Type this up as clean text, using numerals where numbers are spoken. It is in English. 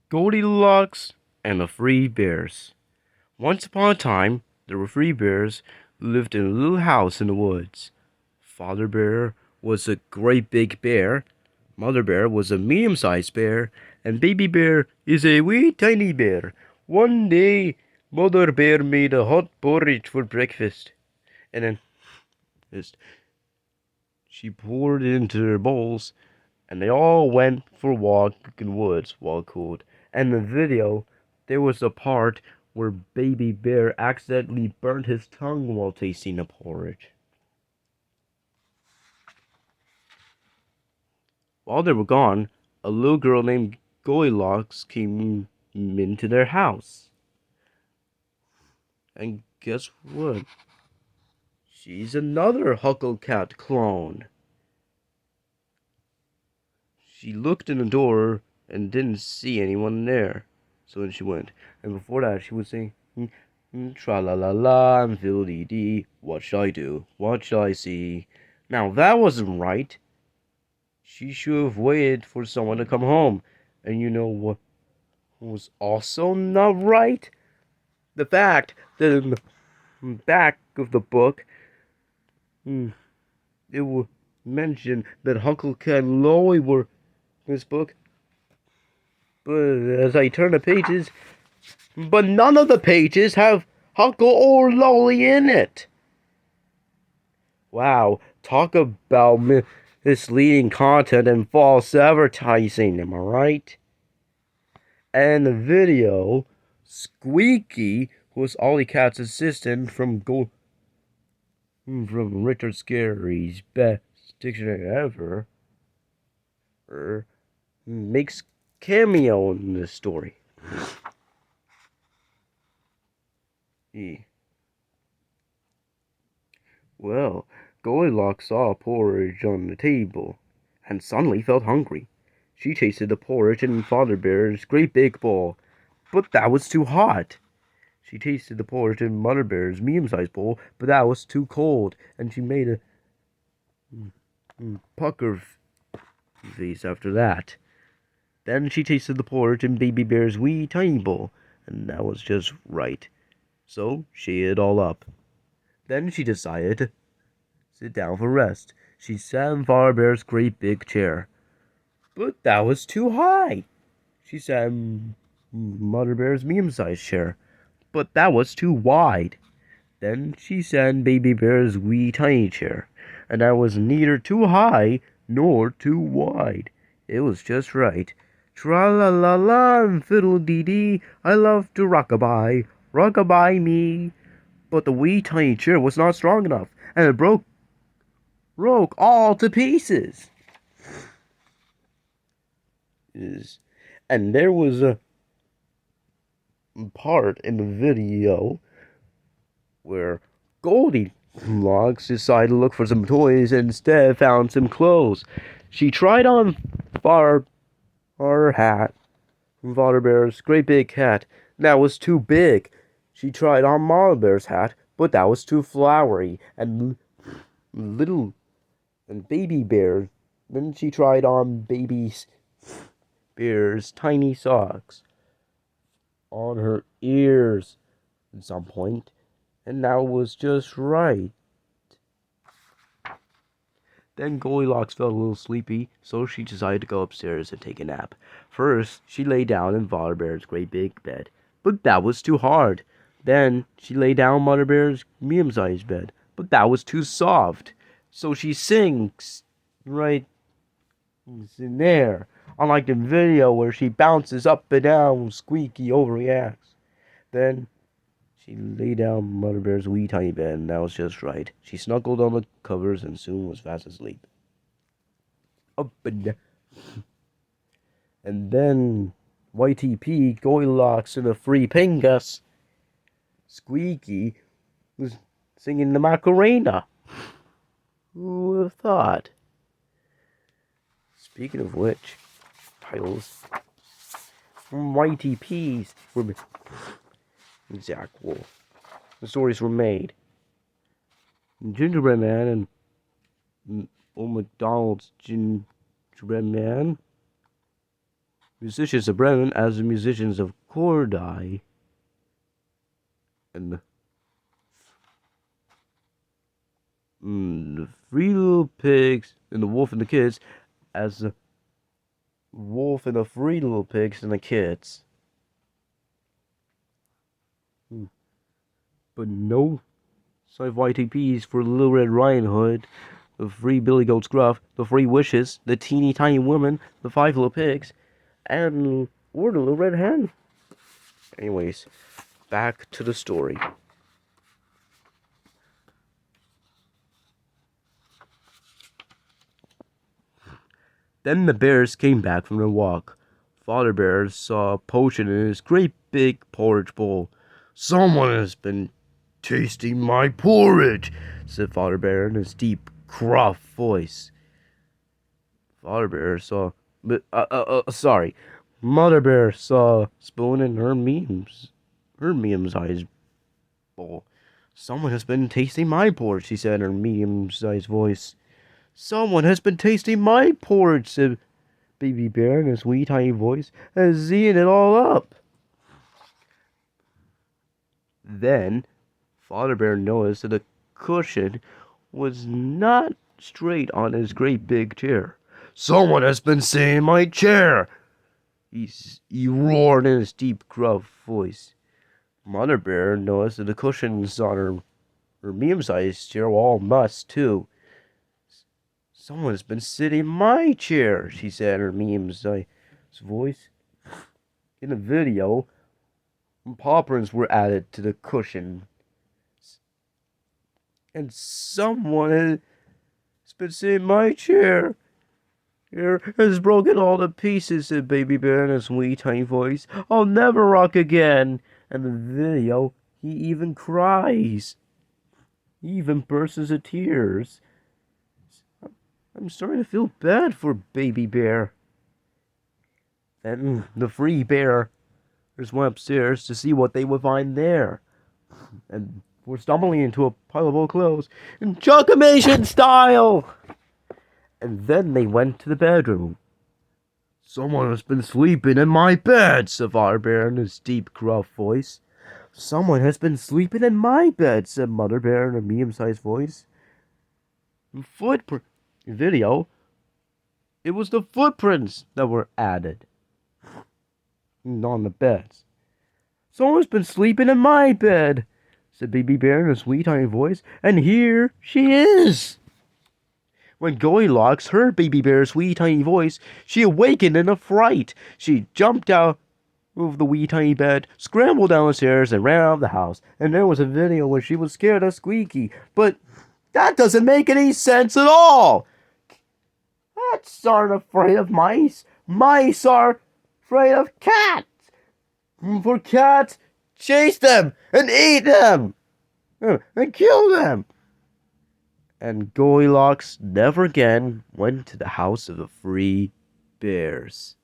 Goldilocks and the Three Bears. Once upon a time, there were three bears who lived in a little house in the woods. Father Bear was a great big bear, Mother Bear was a medium-sized bear, and Baby Bear is a wee tiny bear. One day, Mother Bear made a hot porridge for breakfast, and then just, she poured it into their bowls, and they all went for a walk in the woods while it cooled. And in the video, there was a part where Baby Bear accidentally burnt his tongue while tasting the porridge. While they were gone, a little girl named Goldilocks came into their house. And guess what? She's another Huckle Cat clone. She looked in the door and didn't see anyone there. So then she went. And before that, she was saying, tra la la la, and fiddle dee. What shall I do? What shall I see? Now that wasn't right. She should have waited for someone to come home. And you know what was also not right? The fact that in the back of the book, it will mention that Huckle Cat and Lolly were in this book. But as I turn the pages, but none of the pages have Huckle or Lolly in it. Wow, talk about misleading content and false advertising, am I right? And the video, Squeaky, who was Ollie Cat's assistant from Richard Scarry's best dictionary ever, makes cameo in this story. Well, Goldilocks saw porridge on the table, and suddenly felt hungry. She tasted the porridge in Father Bear's great big bowl, but that was too hot. She tasted the porridge in Mother Bear's medium-sized bowl, but that was too cold, and she made a pucker face after that. Then she tasted the porridge in Baby Bear's wee tiny bowl, and that was just right. So she ate it all up. Then she decided to sit down for rest. She sat in Father Bear's great big chair, but that was too high. She sat in Mother Bear's medium-sized chair, but that was too wide. Then she sat in Baby Bear's wee tiny chair, and that was neither too high nor too wide. It was just right. Tra-la-la-la and fiddle-dee-dee, I love to rock-a-bye, rock-a-bye me. But the wee tiny chair was not strong enough, and it broke all to pieces. And there was a part in the video where Goldilocks decided to look for some toys and instead found some clothes. She tried on her hat from Father Bear's great big hat. That was too big. She tried on Mama Bear's hat, but that was too flowery and little and Baby Bear. Then she tried on Baby Bear's tiny socks on her ears at some point, and that was just right. Then Goldilocks felt a little sleepy, so she decided to go upstairs and take a nap. First, she lay down in Father Bear's great big bed, but that was too hard. Then she lay down in Mother Bear's medium-sized bed, but that was too soft. So she sinks right in there, unlike the video where she bounces up and down, Squeaky overreacts. Then she lay down Mother Bear's wee tiny bed, and that was just right. She snuggled on the covers and soon was fast asleep. Up and down. And then YTP, Goldilocks, and the Free Pingus, Squeaky was singing the Macarena. Who would have thought? Speaking of which, titles from YTPs were exactly. The stories were made. Gingerbread Man and Old MacDonald's Gingerbread Man musicians of Bremen as the musicians of Corday, and the Three Little Pigs and the Wolf and the Kids as the Wolf and the Three Little Pigs and the Kids. But no YTPs for Little Red Riding Hood, the Three Billy Goats Gruff, the Three Wishes, the Teeny Tiny Woman, the Five Little Pigs, or the Little Red Hen. Anyways, back to the story. Then the bears came back from their walk. Father Bear saw a potion in his great big porridge bowl. "Someone has been tasting my porridge," said Father Bear in his deep, gruff voice. Father Bear saw... sorry. Mother Bear saw a spoon in her medium-sized bowl. "Someone has been tasting my porridge," she said in her medium-sized voice. "Someone has been tasting my porridge," said Baby Bear in his wee tiny voice, and zeeing it all up. Then Father Bear noticed that the cushion was not straight on his great big chair. "Someone has been sitting in my chair," he roared in his deep, gruff voice. Mother Bear noticed that the cushions on her medium-sized chair were all mussed, too. "Someone has been sitting in my chair," she said in her medium-sized voice. In the video, paw prints were added to the cushion. "And someone has been sitting in my chair. Here has broken all to pieces," said Baby Bear in his wee tiny voice. "I'll never rock again." And the video, he even cries. He even bursts into tears. I'm starting to feel bad for Baby Bear. Then the three bears went upstairs to see what they would find there, and were stumbling into a pile of old clothes in Chuckimation style. And then they went to the bedroom. "Someone has been sleeping in my bed," said Father Bear in his deep, gruff voice. "Someone has been sleeping in my bed," said Mother Bear in a medium-sized voice. Footprint video. It was the footprints that were added on the beds. "Someone's been sleeping in my bed," said Baby Bear in a sweet tiny voice, "and here she is." When Goldilocks heard Baby Bear's wee tiny voice, she awakened in a fright. She jumped out of the wee tiny bed, scrambled down the stairs, and ran out of the house. And there was a video where she was scared of Squeaky, but that doesn't make any sense at all. Cats aren't afraid of mice. Mice are afraid of cats. For cats, chase them and eat them and kill them. And Goldilocks never again went to the house of the three bears.